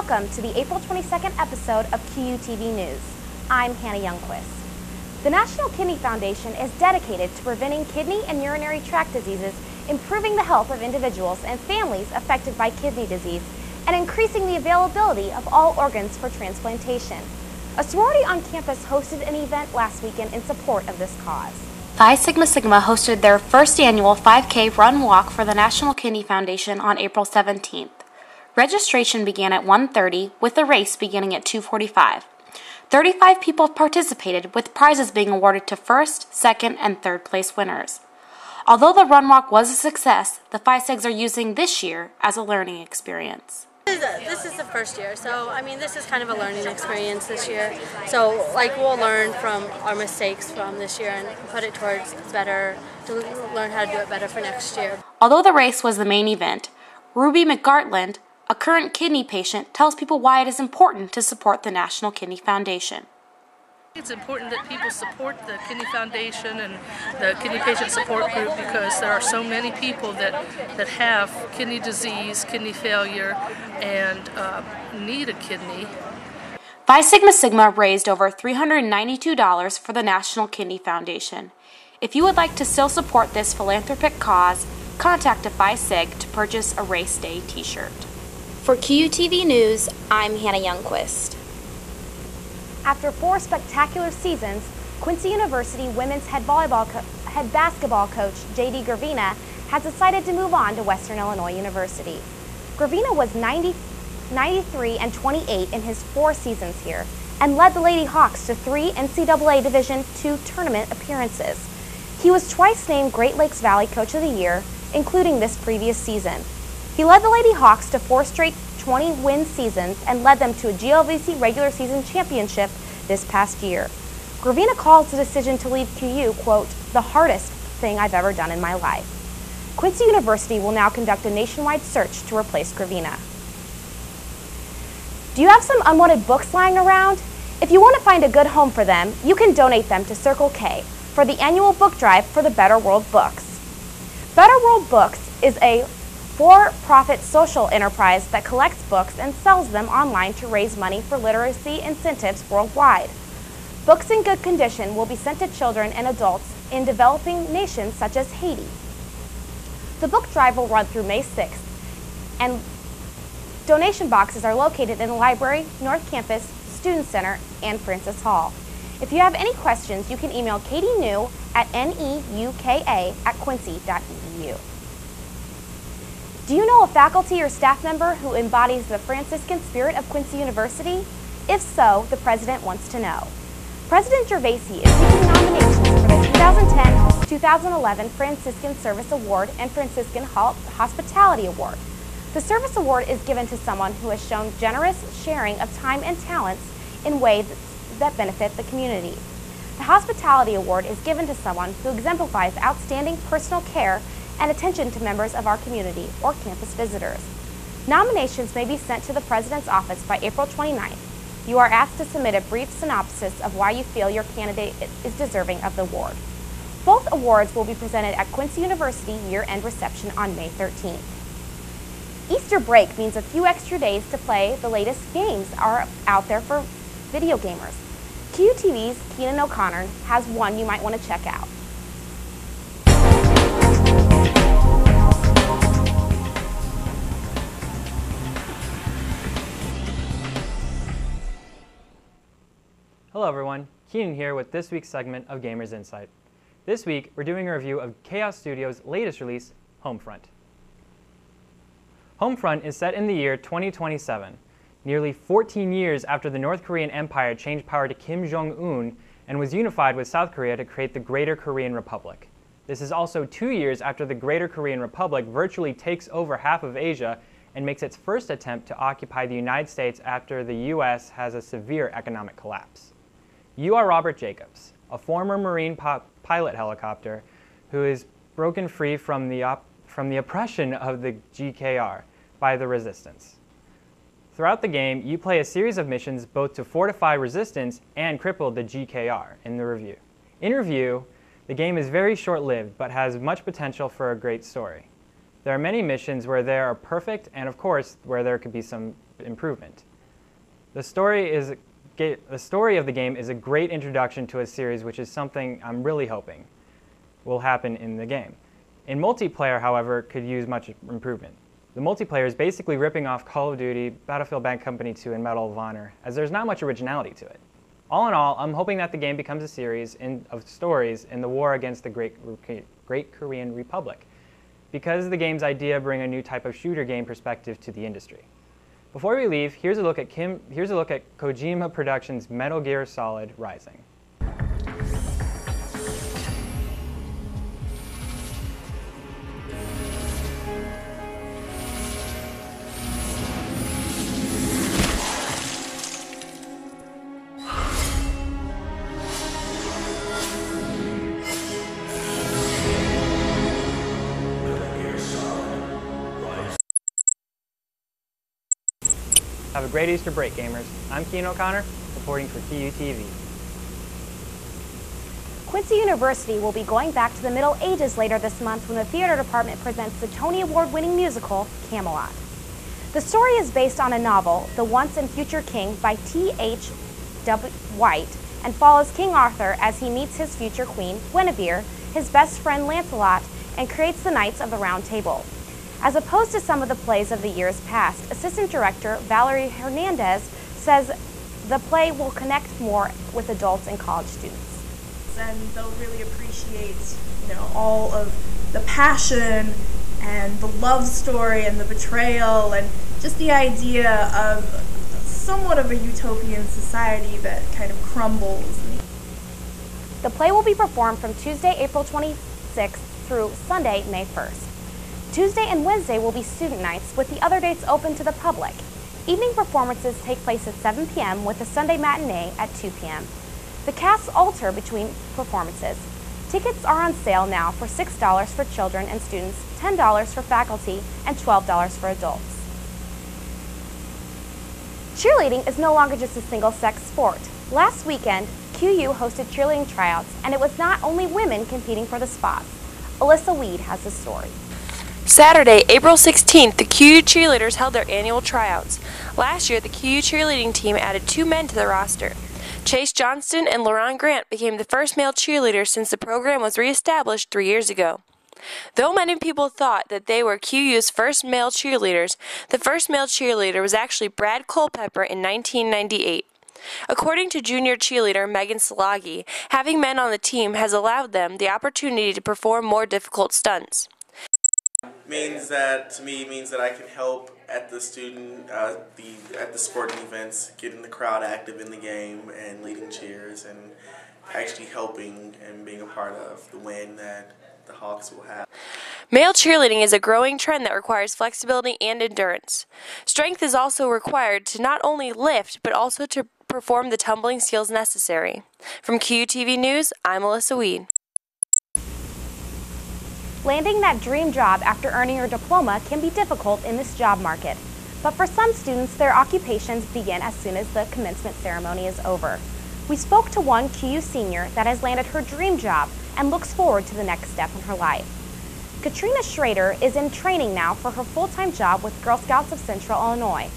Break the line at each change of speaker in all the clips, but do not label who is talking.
Welcome to the April 22nd episode of QUTV News. I'm Hannah Youngquist. The National Kidney Foundation is dedicated to preventing kidney and urinary tract diseases, improving the health of individuals and families affected by kidney disease, and increasing the availability of all organs for transplantation. A sorority on campus hosted an event last weekend in support of this cause. Phi Sigma Sigma hosted their first annual 5K run-walk for the National Kidney Foundation on April 17th. Registration began at 1:30, with the race beginning at 2:45. 35 people participated, with prizes being awarded to first, second, and third place winners. Although the run-walk was a success, the Phi Sigs are using this year as a learning experience.
This is the first year, so this is kind of a learning experience this year. So we'll learn from our mistakes from this year and put it towards better, to learn how to do it better for next year.
Although the race was the main event, Ruby McGartland, a current kidney patient, tells people why it is important to support the National Kidney Foundation.
It's important that people support the Kidney Foundation and the Kidney Patient Support Group because there are so many people that have kidney disease, kidney failure, and need a kidney.
Phi Sigma Sigma raised over $392 for the National Kidney Foundation. If you would like to still support this philanthropic cause, contact a Phi Sig to purchase a race day t-shirt. For QUTV News, I'm Hannah Youngquist. After 4 spectacular seasons, Quincy University women's head basketball coach J.D. Gravina has decided to move on to Western Illinois University. Gravina was 93 and 28 in his 4 seasons here and led the Lady Hawks to 3 NCAA Division II tournament appearances. He was twice named Great Lakes Valley Coach of the Year, including this previous season. He led the Lady Hawks to 4 straight 20-win seasons and led them to a GLVC regular season championship this past year. Gravina calls the decision to leave QU, quote, the hardest thing I've ever done in my life. Quincy University will now conduct a nationwide search to replace Gravina. Do you have some unwanted books lying around? If you want to find a good home for them, you can donate them to Circle K for the annual book drive for the Better World Books. Better World Books is a for-profit social enterprise that collects books and sells them online to raise money for literacy incentives worldwide. Books in good condition will be sent to children and adults in developing nations such as Haiti. The book drive will run through May 6th, and donation boxes are located in the library, North Campus, Student Center, and Francis Hall. If you have any questions, you can email Katie New at neuka@quincy.edu. Do you know a faculty or staff member who embodies the Franciscan spirit of Quincy University? If so, the president wants to know. President Gervasi is seeking nominations for the 2010-2011 Franciscan Service Award and Franciscan Hospitality Award. The Service Award is given to someone who has shown generous sharing of time and talents in ways that benefit the community. The Hospitality Award is given to someone who exemplifies outstanding personal care and attention to members of our community or campus visitors. Nominations may be sent to the President's office by April 29th. You are asked to submit a brief synopsis of why you feel your candidate is deserving of the award. Both awards will be presented at Quincy University year-end reception on May 13th. Easter break means a few extra days to play the latest games are out there for video gamers. QUTV's Keenan O'Connor has one you might want to check out.
Hello everyone, Keenan here with this week's segment of Gamers Insight. This week, we're doing a review of Chaos Studios' latest release, Homefront. Homefront is set in the year 2027, nearly 14 years after the North Korean Empire changed power to Kim Jong-un and was unified with South Korea to create the Greater Korean Republic. This is also 2 years after the Greater Korean Republic virtually takes over half of Asia and makes its first attempt to occupy the United States after the US has a severe economic collapse. You are Robert Jacobs, a former Marine pilot helicopter who is broken free from the oppression of the GKR by the Resistance. Throughout the game, you play a series of missions both to fortify Resistance and cripple the GKR in the review. In review, the game is very short-lived but has much potential for a great story. There are many missions where they are perfect and, of course, where there could be some improvement. The story of the game is a great introduction to a series, which is something I'm really hoping will happen in the game. In multiplayer, however, could use much improvement. The multiplayer is basically ripping off Call of Duty, Battlefield Bad Company 2, and Medal of Honor, as there's not much originality to it. All in all, I'm hoping that the game becomes a series of stories in the war against the Great Korean Republic, because the game's idea bring a new type of shooter game perspective to the industry. Before we leave, here's a look at Kojima Productions' Metal Gear Solid Rising. Have a great Easter break, gamers. I'm Keen O'Connor, reporting for KU TV.
Quincy University will be going back to the Middle Ages later this month when the theater department presents the Tony Award-winning musical, Camelot. The story is based on a novel, The Once and Future King by T.H. W. White, and follows King Arthur as he meets his future queen, Guinevere, his best friend Lancelot, and creates the Knights of the Round Table. As opposed to some of the plays of the years past, Assistant Director Valerie Hernandez says the play will connect more with adults and college students.
And they'll really appreciate, all of the passion and the love story and the betrayal and just the idea of somewhat of a utopian society that kind of crumbles.
The play will be performed from Tuesday, April 26th through Sunday, May 1st. Tuesday and Wednesday will be student nights, with the other dates open to the public. Evening performances take place at 7 p.m. with a Sunday matinee at 2 p.m. The casts alter between performances. Tickets are on sale now for $6 for children and students, $10 for faculty, and $12 for adults. Cheerleading is no longer just a single-sex sport. Last weekend, QU hosted cheerleading tryouts, and it was not only women competing for the spots. Alyssa Weed has the story.
Saturday, April 16th, the QU cheerleaders held their annual tryouts. Last year, the QU cheerleading team added 2 men to the roster. Chase Johnston and Laron Grant became the first male cheerleaders since the program was reestablished 3 years ago. Though many people thought that they were QU's first male cheerleaders, the first male cheerleader was actually Brad Culpepper in 1998. According to junior cheerleader Megan Salagi, having men on the team has allowed them the opportunity to perform more difficult stunts.
Means that I can help at the sporting events, getting the crowd active in the game and leading cheers and actually helping and being a part of the win that the Hawks will have.
Male cheerleading is a growing trend that requires flexibility and endurance. Strength is also required to not only lift but also to perform the tumbling skills necessary. From QUTV News, I'm Alyssa Weed.
Landing that dream job after earning your diploma can be difficult in this job market. But for some students, their occupations begin as soon as the commencement ceremony is over. We spoke to one QU senior that has landed her dream job and looks forward to the next step in her life. Katrina Schrader is in training now for her full-time job with Girl Scouts of Central Illinois.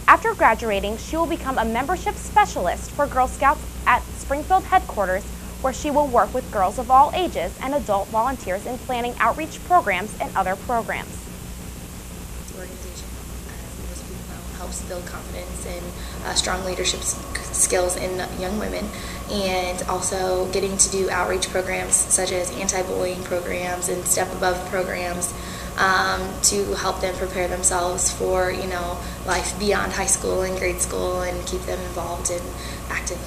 After graduating, she will become a membership specialist for Girl Scouts at Springfield headquarters, where she will work with girls of all ages and adult volunteers in planning outreach programs and other programs.
The organization, as most people know, helps build confidence and strong leadership skills in young women, and also getting to do outreach programs such as anti-bullying programs and step above programs to help them prepare themselves for life beyond high school and grade school and keep them involved and active.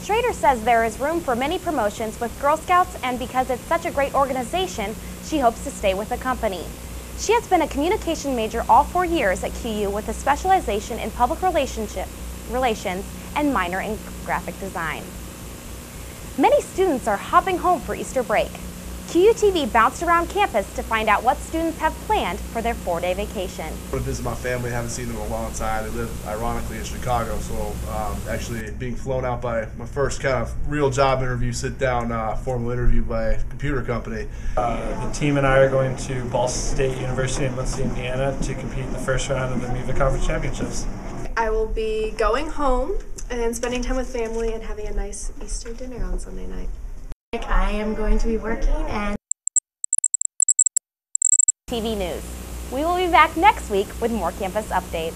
Schrader says there is room for many promotions with Girl Scouts, and because it's such a great organization, she hopes to stay with the company. She has been a communication major all 4 years at QU with a specialization in public relations and minor in graphic design. Many students are hopping home for Easter break. QUTV bounced around campus to find out what students have planned for their 4-day vacation.
I want to visit my family. I haven't seen them in a long time. They live, ironically, in Chicago, so actually being flown out by my first kind of real job interview, sit-down formal interview by a computer company.
The team and I are going to Ball State University in Muncie, Indiana to compete in the first round of the MIVA Conference Championships.
I will be going home and spending time with family and having a nice Easter dinner on Sunday night.
I am going to be working and
TV News. We will be back next week with more campus updates.